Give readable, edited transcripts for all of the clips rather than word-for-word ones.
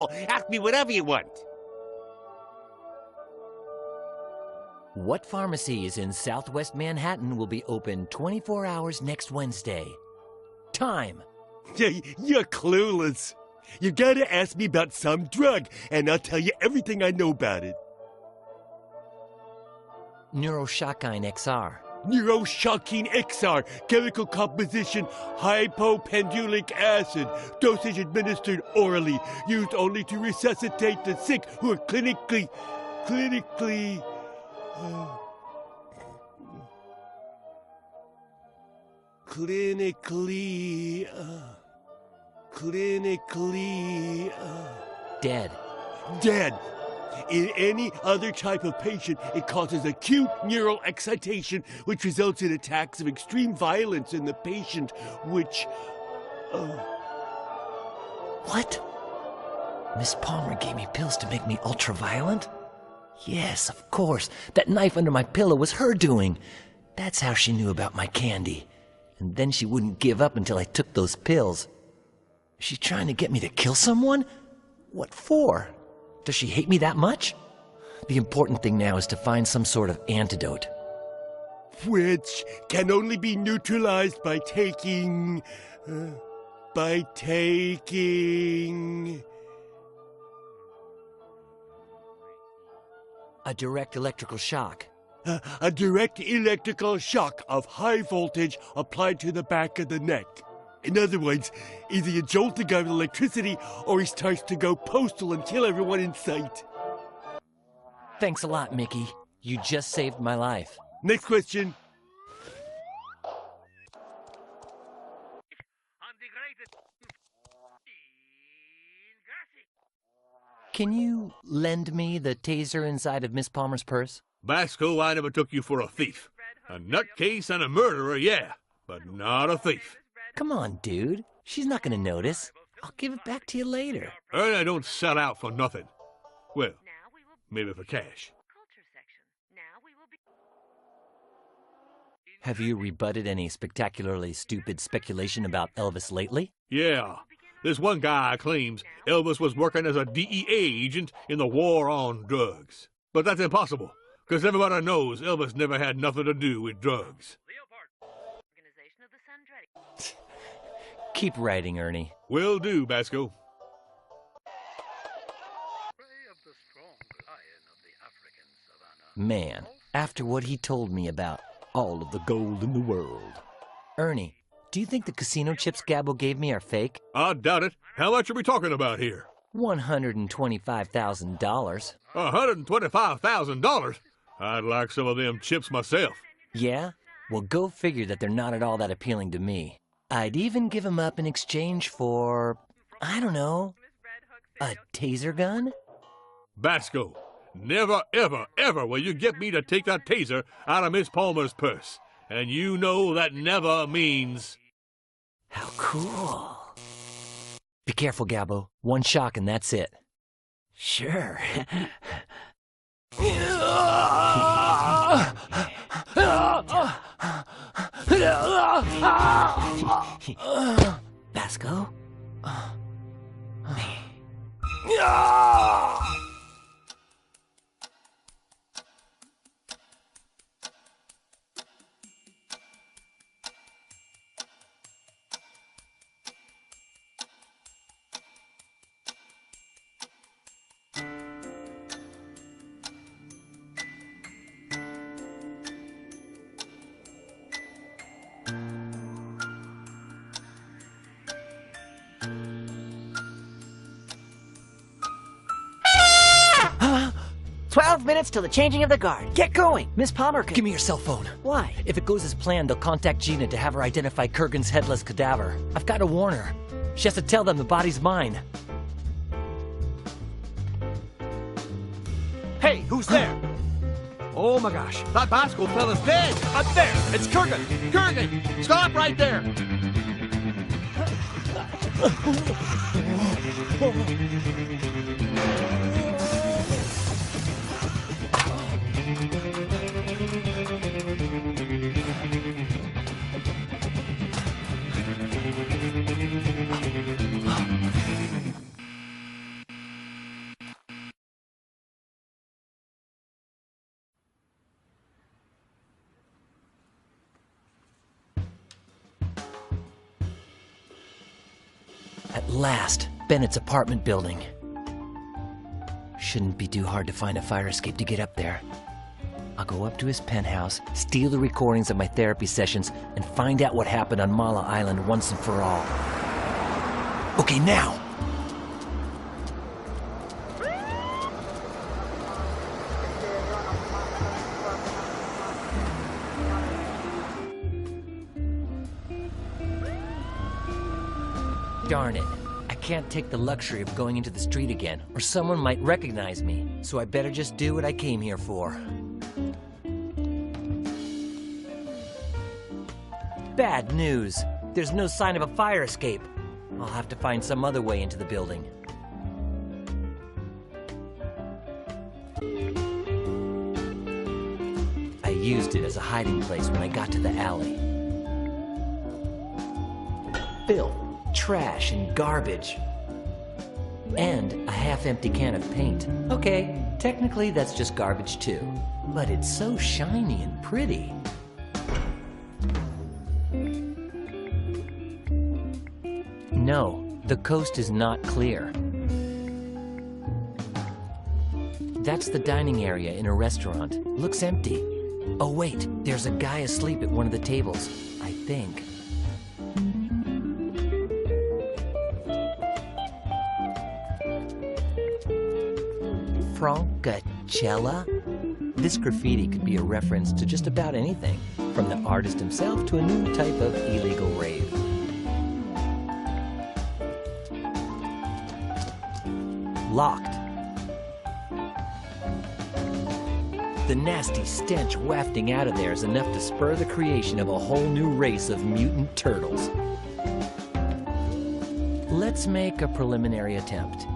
Ask me whatever you want. What pharmacy is in Southwest Manhattan will be open 24 hours next Wednesday? Time. You're clueless. You gotta ask me about some drug, and I'll tell you everything I know about it. Neuroshokine XR. Neuroshokine XR, chemical composition, hypopendulic acid, dosage administered orally, used only to resuscitate the sick who are clinically, Dead. Dead. In any other type of patient, it causes acute neural excitation, which results in attacks of extreme violence in the patient, which... What? Miss Palmer gave me pills to make me ultra-violent? Yes, of course. That knife under my pillow was her doing. That's how she knew about my candy. And then she wouldn't give up until I took those pills. Is she trying to get me to kill someone? What for? Does she hate me that much? The important thing now is to find some sort of antidote. Which can only be neutralized by taking... A direct electrical shock. A direct electrical shock of high voltage applied to the back of the neck. In other words, either you jolt the guy with electricity, or he starts to go postal and kill everyone in sight. Thanks a lot, Mickey. You just saved my life. Next question. Can you lend me the taser inside of Miss Palmer's purse? Basco, I never took you for a thief. A nutcase and a murderer, yeah, but not a thief. Come on, dude. She's not gonna notice. I'll give it back to you later. I don't sell out for nothing. Well, maybe for cash. Have you rebutted any spectacularly stupid speculation about Elvis lately? Yeah. This one guy claims Elvis was working as a DEA agent in the war on drugs. But that's impossible, because everybody knows Elvis never had nothing to do with drugs. Keep writing, Ernie. Will do, Basco. Man, after what he told me about all of the gold in the world. Ernie, do you think the casino chips Gabbo gave me are fake? I doubt it. How much are we talking about here? $125,000. $125,000? I'd like some of them chips myself. Yeah? Well, go figure that they're not at all that appealing to me. I'd even give them up in exchange for, I don't know, a taser gun? Basco, never, ever, ever will you get me to take that taser out of Miss Palmer's purse. And you know that never means... How cool. Be careful, Gabbo. One shock and that's it. Sure. Basco? Minutes till the changing of the guard. Get going! Miss Palmer can... Give me your cell phone. Why? If it goes as planned, they'll contact Gina to have her identify Kurgan's headless cadaver. I've got to warn her. She has to tell them the body's mine. Hey, who's there? Oh my gosh, that Basco fella's dead! Up there! It's Kurgan! Kurgan! Stop right there! last, Bennett's apartment building. Shouldn't be too hard to find a fire escape to get up there. I'll go up to his penthouse, steal the recordings of my therapy sessions, and find out what happened on Mala Island once and for all. Okay, now! Darn it. I can't take the luxury of going into the street again, or someone might recognize me, so I better just do what I came here for. Bad news. There's no sign of a fire escape. I'll have to find some other way into the building. I used it as a hiding place when I got to the alley. Filth, trash, and garbage. And a half-empty can of paint. Okay, technically that's just garbage too. But it's so shiny and pretty. No, the coast is not clear. That's the dining area in a restaurant. Looks empty. Oh wait, there's a guy asleep at one of the tables, I think. Francacella? This graffiti could be a reference to just about anything, from the artist himself to a new type of illegal rave. Locked. The nasty stench wafting out of there is enough to spur the creation of a whole new race of mutant turtles. Let's make a preliminary attempt.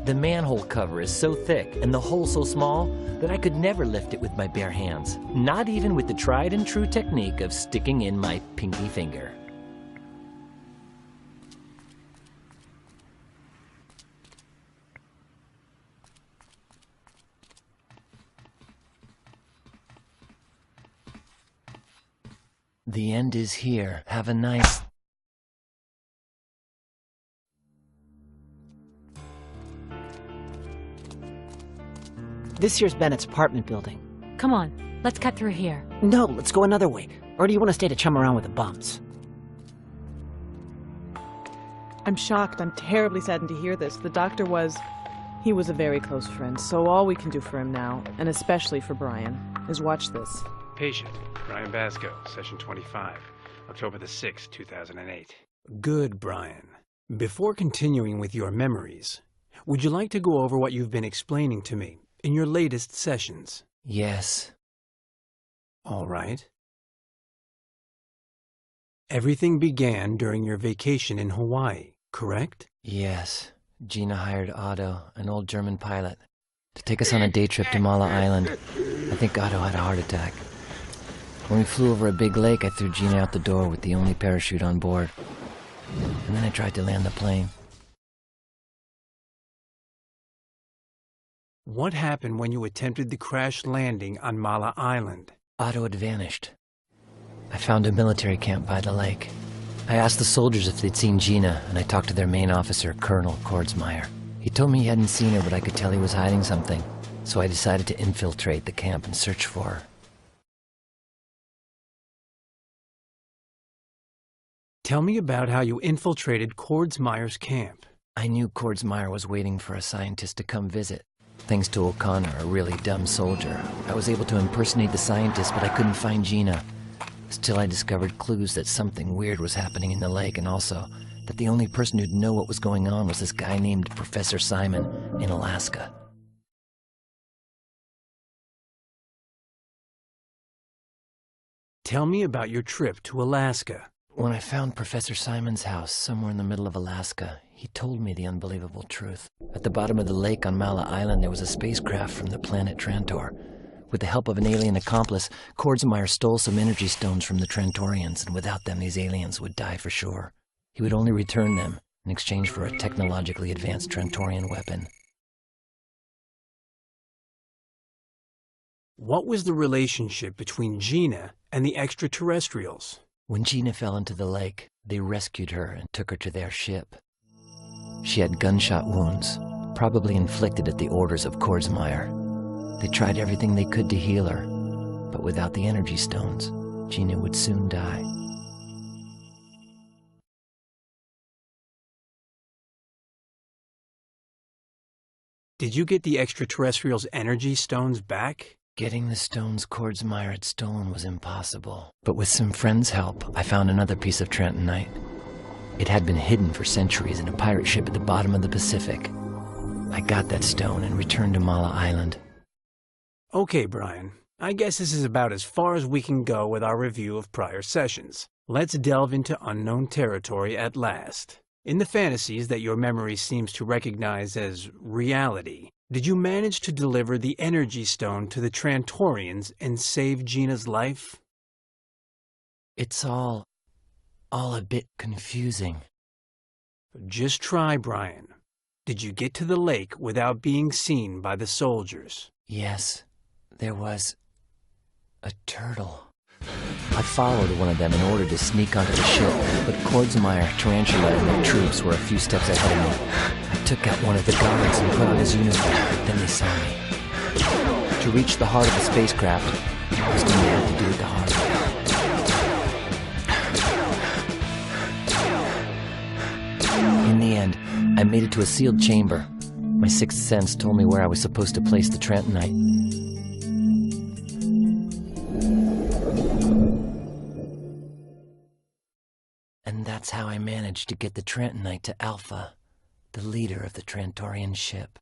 The manhole cover is so thick and the hole so small that I could never lift it with my bare hands, not even with the tried and true technique of sticking in my pinky finger. The end is here. Have a nice... This here's Bennett's apartment building. Come on, let's cut through here. No, let's go another way. Or do you want to stay to chum around with the bums? I'm shocked. I'm terribly saddened to hear this. The doctor he was a very close friend, so all we can do for him now, and especially for Brian, is watch this. Patient, Brian Basco, session 25, October the 6th, 2008. Good, Brian. Before continuing with your memories, would you like to go over what you've been explaining to me in your latest sessions? Yes. All right. Everything began during your vacation in Hawaii, correct? Yes. Gina hired Otto, an old German pilot, to take us on a day trip to Mala Island. I think Otto had a heart attack. When we flew over a big lake, I threw Gina out the door with the only parachute on board. And then I tried to land the plane. What happened when you attempted the crash landing on Mala Island? Otto had vanished. I found a military camp by the lake. I asked the soldiers if they'd seen Gina, and I talked to their main officer, Colonel Kordsmeyer. He told me he hadn't seen her, but I could tell he was hiding something. So I decided to infiltrate the camp and search for her. Tell me about how you infiltrated Kordsmeyer's camp. I knew Kordsmeyer was waiting for a scientist to come visit. Thanks to O'Connor, a really dumb soldier, I was able to impersonate the scientist, but I couldn't find Gina. Still, I discovered clues that something weird was happening in the lake, and also that the only person who'd know what was going on was this guy named Professor Simon in Alaska. Tell me about your trip to Alaska. When I found Professor Simon's house somewhere in the middle of Alaska, he told me the unbelievable truth. At the bottom of the lake on Mala Island, there was a spacecraft from the planet Trantor. With the help of an alien accomplice, Kordsmeyer stole some energy stones from the Trantorians, and without them, these aliens would die for sure. He would only return them in exchange for a technologically advanced Trantorian weapon. What was the relationship between Gina and the extraterrestrials? When Gina fell into the lake, they rescued her and took her to their ship. She had gunshot wounds, probably inflicted at the orders of Kordsmeyer. They tried everything they could to heal her, but without the energy stones, Gina would soon die. Did you get the extraterrestrials' energy stones back? Getting the stones Kordsmeyer had stolen was impossible, but with some friends' help, I found another piece of Trentonite. It had been hidden for centuries in a pirate ship at the bottom of the Pacific. I got that stone and returned to Mala Island. Okay, Brian. I guess this is about as far as we can go with our review of prior sessions. Let's delve into unknown territory at last. In the fantasies that your memory seems to recognize as reality, did you manage to deliver the energy stone to the Trantorians and save Gina's life? It's all a bit confusing. Just try, Brian. Did you get to the lake without being seen by the soldiers? Yes, there was a turtle. I followed one of them in order to sneak onto the ship, but Kordsmeyer, Tarantula, and their troops were a few steps ahead of me. I took out one of the guards and put on his uniform, but then they saw me. To reach the heart of the spacecraft, I was going to have to do it the hard way. In the end, I made it to a sealed chamber. My sixth sense told me where I was supposed to place the Trentonite. And that's how I managed to get the Trentonite to Alpha, the leader of the Trantorian ship.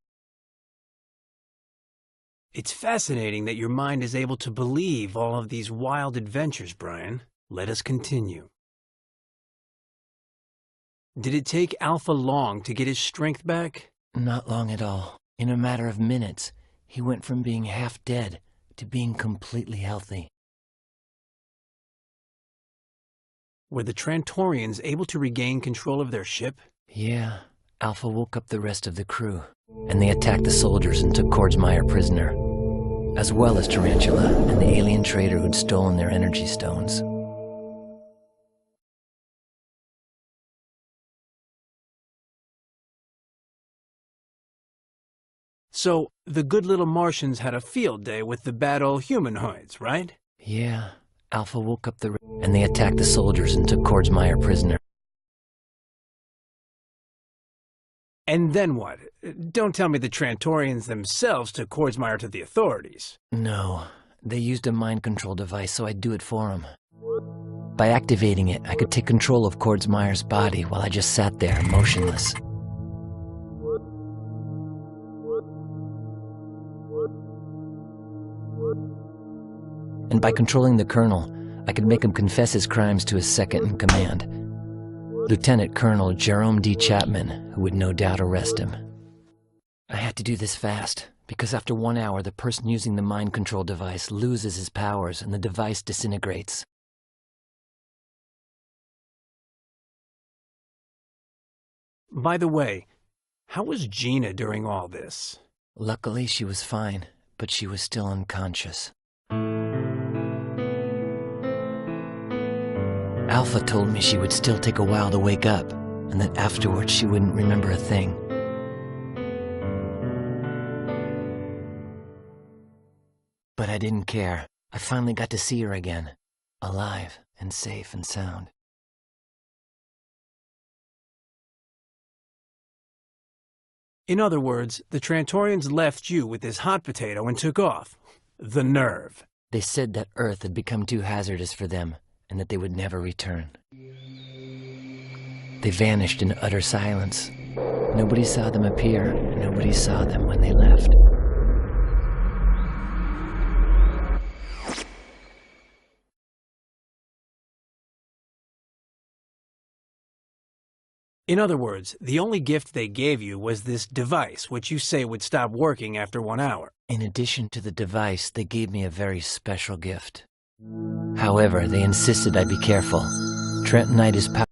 It's fascinating that your mind is able to believe all of these wild adventures, Brian. Let us continue. Did it take Alpha long to get his strength back? Not long at all. In a matter of minutes, he went from being half dead to being completely healthy. Were the Trantorians able to regain control of their ship? Yeah. Alpha woke up the rest of the crew, and they attacked the soldiers and took Kordsmeyer prisoner, as well as Tarantula and the alien trader who'd stolen their energy stones. So, the good little Martians had a field day with the bad old humanoids, right? Yeah. Alpha woke up and they attacked the soldiers and took Kordsmeyer prisoner. And then what? Don't tell me the Trantorians themselves took Kordsmeyer to the authorities. No, they used a mind control device, so I'd do it for them. By activating it, I could take control of Kordsmeyer's body while I just sat there, motionless. And by controlling the Colonel, I could make him confess his crimes to his second-in-command, Lieutenant Colonel Jerome D. Chapman, who would no doubt arrest him. I had to do this fast, because after 1 hour, the person using the mind control device loses his powers and the device disintegrates. By the way, how was Gina during all this? Luckily, she was fine, but she was still unconscious. Alpha told me she would still take a while to wake up, and that afterwards she wouldn't remember a thing. But I didn't care. I finally got to see her again, alive and safe and sound. In other words, the Trantorians left you with this hot potato and took off. The nerve. They said that Earth had become too hazardous for them, and that they would never return. They vanished in utter silence. Nobody saw them appear, and nobody saw them when they left. In other words, the only gift they gave you was this device, which you say would stop working after 1 hour. In addition to the device, they gave me a very special gift. However, they insisted I be careful. Trentonite is powerful.